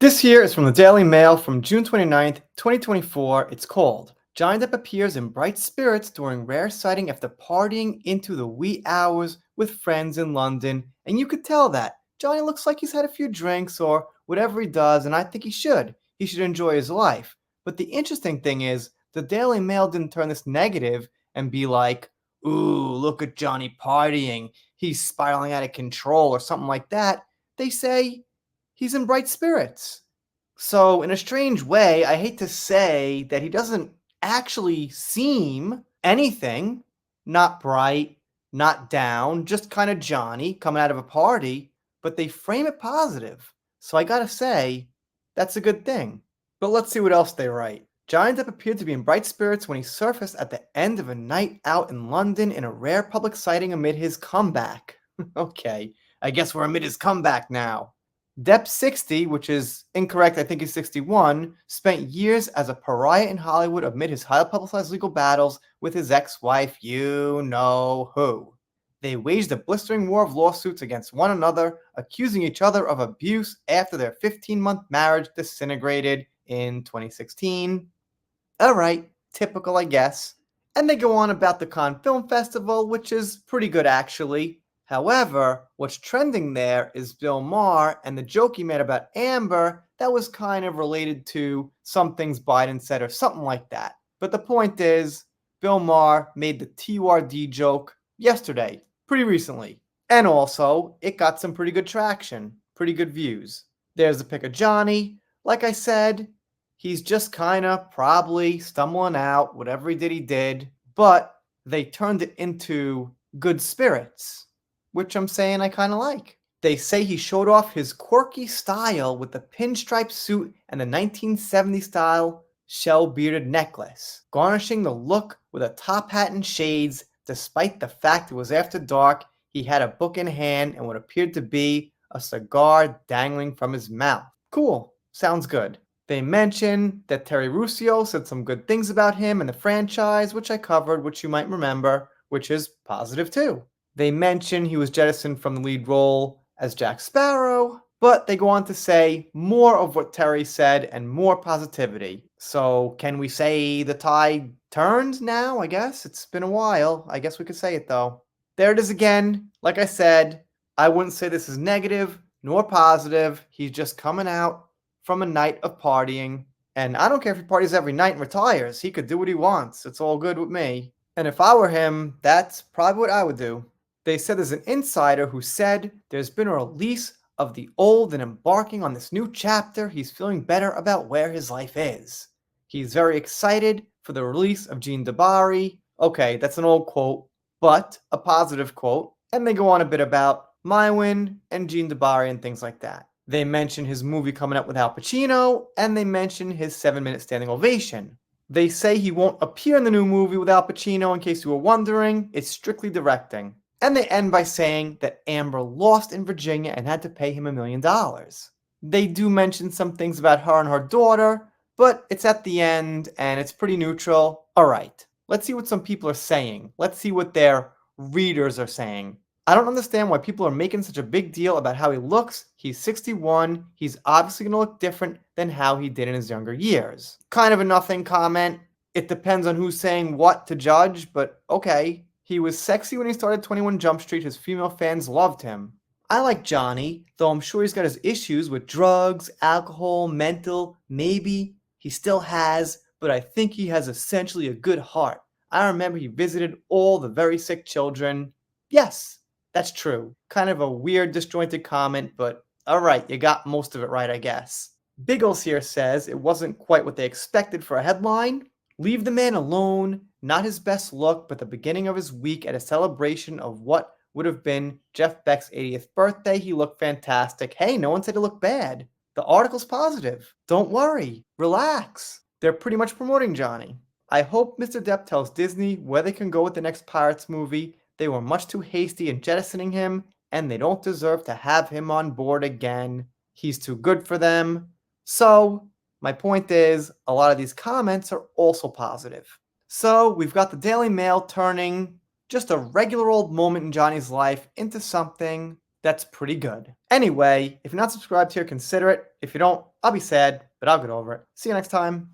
This here is from the Daily Mail from June 29th, 2024. It's called Johnny Depp appears in bright spirits during rare sighting after partying into the wee hours with friends in London. And you could tell that. Johnny looks like he's had a few drinks or whatever he does, and I think he should. He should enjoy his life. But the interesting thing is, the Daily Mail didn't turn this negative and be like, ooh, look at Johnny partying. He's spiraling out of control or something like that. They say he's in bright spirits. So, in a strange way, I hate to say that he doesn't actually seem anything, not bright, not down, just kind of Johnny coming out of a party, but they frame it positive. So, I gotta say, that's a good thing. But let's see what else they write. Johnny Depp appeared to be in bright spirits when he surfaced at the end of a night out in London in a rare public sighting amid his comeback. Okay, I guess we're amid his comeback now. Depp 60, which is incorrect, I think he's 61, spent years as a pariah in Hollywood amid his highly publicized legal battles with his ex-wife, you know who. They waged a blistering war of lawsuits against one another, accusing each other of abuse after their 15-month marriage disintegrated in 2016. Alright, typical I guess. And they go on about the Cannes Film Festival, which is pretty good actually. However, what's trending there is Bill Maher and the joke he made about Amber that was kind of related to some things Biden said or something like that. But the point is, Bill Maher made the TURD joke yesterday, pretty recently. And also, it got some pretty good traction, pretty good views. There's a pic of Johnny. Like I said, he's just kind of probably stumbling out, whatever he did, but they turned it into good spirits, which I'm saying I kind of like. They say he showed off his quirky style with the pinstripe suit and the 1970s style shell-bearded necklace, garnishing the look with a top hat and shades. Despite the fact it was after dark, he had a book in hand and what appeared to be a cigar dangling from his mouth. Cool, sounds good. They mention that Terry Rossio said some good things about him and the franchise, which I covered, which you might remember, which is positive too. They mention he was jettisoned from the lead role as Jack Sparrow, but they go on to say more of what Terry said and more positivity. So, can we say the tide turned now? I guess it's been a while. I guess we could say it though. There it is again. Like I said, I wouldn't say this is negative nor positive. He's just coming out from a night of partying. And I don't care if he parties every night and retires. He could do what he wants. It's all good with me. And if I were him, that's probably what I would do. They said there's an insider who said there's been a release of the old and embarking on this new chapter. He's feeling better about where his life is. He's very excited for the release of Jean DeBari. Okay, that's an old quote, but a positive quote. And they go on a bit about Mywin and Jean DeBari and things like that. They mention his movie coming up with Al Pacino, and they mention his 7-minute standing ovation. They say he won't appear in the new movie with Al Pacino, in case you were wondering. It's strictly directing. And they end by saying that Amber lost in Virginia and had to pay him $1 million. They do mention some things about her and her daughter, but it's at the end and it's pretty neutral. Alright, let's see what some people are saying. Let's see what their readers are saying. I don't understand why people are making such a big deal about how he looks. He's 61. He's obviously going to look different than how he did in his younger years. Kind of a nothing comment. It depends on who's saying what to judge, but okay. He was sexy when he started 21 Jump Street. His female fans loved him. I like Johnny, though I'm sure he's got his issues with drugs, alcohol, mental. Maybe he still has, but I think he has essentially a good heart. I remember he visited all the very sick children. Yes. That's true. Kind of a weird, disjointed comment, but alright, you got most of it right, I guess. Biggles here says it wasn't quite what they expected for a headline. Leave the man alone. Not his best look, but the beginning of his week at a celebration of what would have been Jeff Beck's 80th birthday. He looked fantastic. Hey, no one said he looked bad. The article's positive. Don't worry. Relax. They're pretty much promoting Johnny. I hope Mr. Depp tells Disney where they can go with the next Pirates movie. They were much too hasty in jettisoning him, and they don't deserve to have him on board again. He's too good for them. So, my point is, a lot of these comments are also positive. So, we've got the Daily Mail turning just a regular old moment in Johnny's life into something That's pretty good. Anyway, if you're not subscribed here, consider it. If you don't, I'll be sad, but I'll get over it. See you next time.